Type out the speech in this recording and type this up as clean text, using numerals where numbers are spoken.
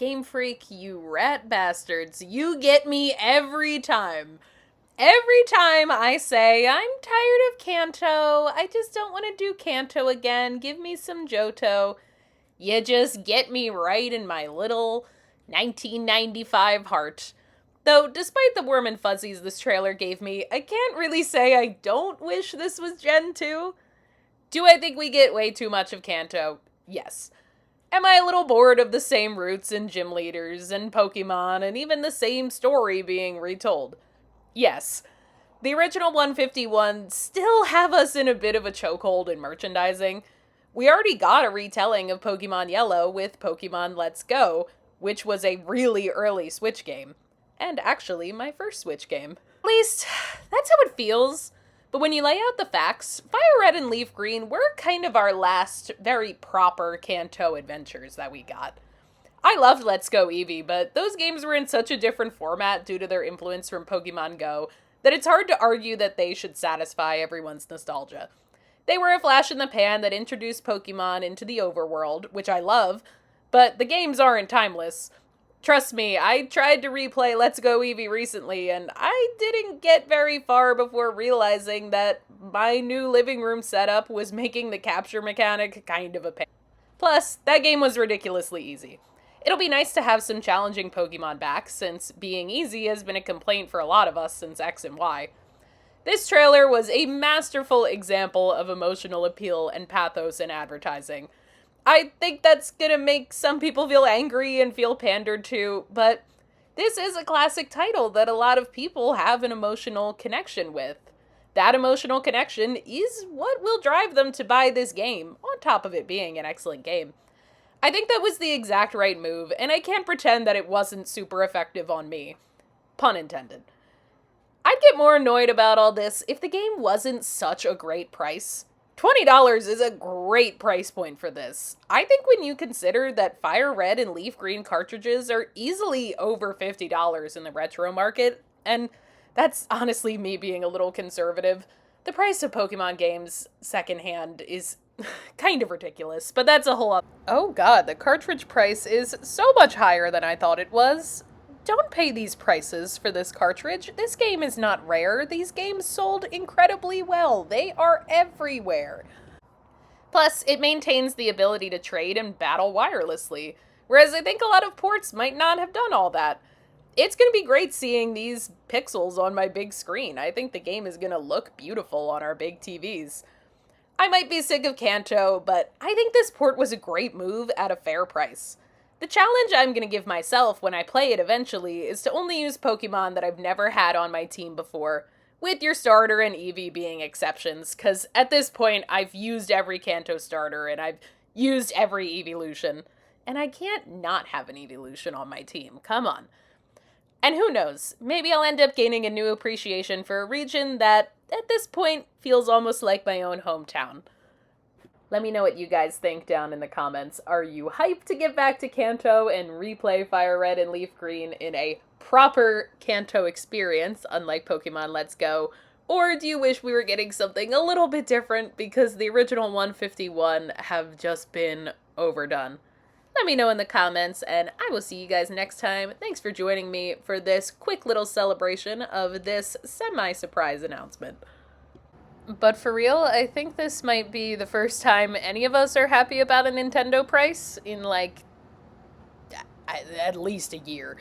Game Freak, you rat bastards. You get me every time. Every time I say, I'm tired of Kanto, I just don't want to do Kanto again, give me some Johto, you just get me right in my little 1995 heart. Though, despite the warm and fuzzies this trailer gave me, I can't really say I don't wish this was Gen 2. Do I think we get way too much of Kanto? Yes. Am I a little bored of the same routes and gym leaders and Pokemon and even the same story being retold? Yes. The original 151 still have us in a bit of a chokehold in merchandising. We already got a retelling of Pokemon Yellow with Pokemon Let's Go, which was a really early Switch game. And actually, my first Switch game. At least, that's how it feels. But when you lay out the facts, Fire Red and Leaf Green were kind of our last very proper Kanto adventures that we got. I loved Let's Go Eevee, but those games were in such a different format due to their influence from Pokemon Go that it's hard to argue that they should satisfy everyone's nostalgia. They were a flash in the pan that introduced Pokemon into the overworld, which I love, but the games aren't timeless. Trust me, I tried to replay Let's Go Eevee recently, and I didn't get very far before realizing that my new living room setup was making the capture mechanic kind of a pain. Plus, that game was ridiculously easy. It'll be nice to have some challenging Pokemon back, since being easy has been a complaint for a lot of us since X and Y. This trailer was a masterful example of emotional appeal and pathos in advertising. I think that's gonna make some people feel angry and feel pandered to, but this is a classic title that a lot of people have an emotional connection with. That emotional connection is what will drive them to buy this game, on top of it being an excellent game. I think that was the exact right move, and I can't pretend that it wasn't super effective on me. Pun intended. I'd get more annoyed about all this if the game wasn't such a great price. $20 is a great price point for this. I think when you consider that Fire Red and Leaf Green cartridges are easily over $50 in the retro market, and that's honestly me being a little conservative, the price of Pokemon games secondhand is kind of ridiculous, but that's a whole other... Oh god, the cartridge price is so much higher than I thought it was. Don't pay these prices for this cartridge. This game is not rare. These games sold incredibly well. They are everywhere. Plus, it maintains the ability to trade and battle wirelessly, whereas I think a lot of ports might not have done all that. It's going to be great seeing these pixels on my big screen. I think the game is going to look beautiful on our big TVs. I might be sick of Kanto, but I think this port was a great move at a fair price. The challenge I'm going to give myself when I play it eventually is to only use Pokemon that I've never had on my team before, with your starter and Eevee being exceptions, because at this point I've used every Kanto starter and I've used every evolution, and I can't not have an evolution on my team, come on. And who knows, maybe I'll end up gaining a new appreciation for a region that, at this point, feels almost like my own hometown. Let me know what you guys think down in the comments. Are you hyped to get back to Kanto and replay Fire Red and Leaf Green in a proper Kanto experience, unlike Pokemon Let's Go? Or do you wish we were getting something a little bit different because the original 151 have just been overdone? Let me know in the comments, and I will see you guys next time. Thanks for joining me for this quick little celebration of this semi-surprise announcement. But for real, I think this might be the first time any of us are happy about a Nintendo price in, like, at least a year.